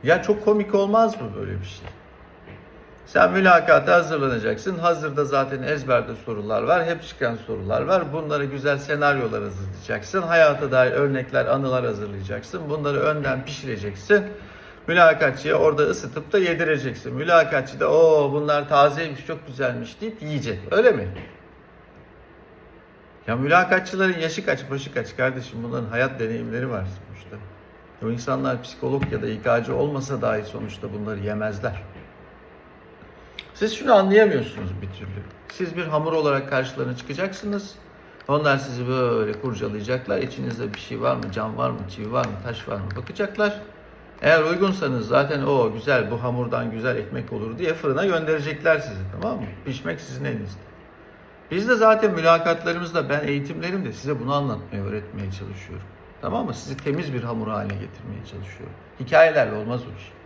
Ya çok komik olmaz mı böyle bir şey? Sen mülakata hazırlanacaksın. Hazırda zaten ezberde sorular var. Hep çıkan sorular var. Bunlara güzel senaryolar hazırlayacaksın. Hayata dair örnekler, anılar hazırlayacaksın. Bunları önden pişireceksin. Mülakatçıya orada ısıtıp da yedireceksin. Mülakatçı da o bunlar tazeymiş, çok güzelmiş deyip yiyecek. Öyle mi? Ya mülakatçıların yaşı kaç, başı kaç kardeşim? Bunların hayat deneyimleri var sonuçta. O insanlar psikolog ya da İK'cı olmasa dahi sonuçta bunları yemezler. Siz şunu anlayamıyorsunuz bir türlü. Siz bir hamur olarak karşılarına çıkacaksınız. Onlar sizi böyle kurcalayacaklar. İçinizde bir şey var mı, cam var mı, çivi var mı, taş var mı bakacaklar. Eğer uygunsanız zaten o güzel, bu hamurdan güzel ekmek olur diye fırına gönderecekler sizi, tamam mı? Pişmek sizin elinizde. Biz de zaten mülakatlarımızda, ben eğitimlerimde size bunu anlatmaya, öğretmeye çalışıyorum. Tamam mı? Sizi temiz bir hamur haline getirmeye çalışıyorum. Hikayelerle olmaz o iş.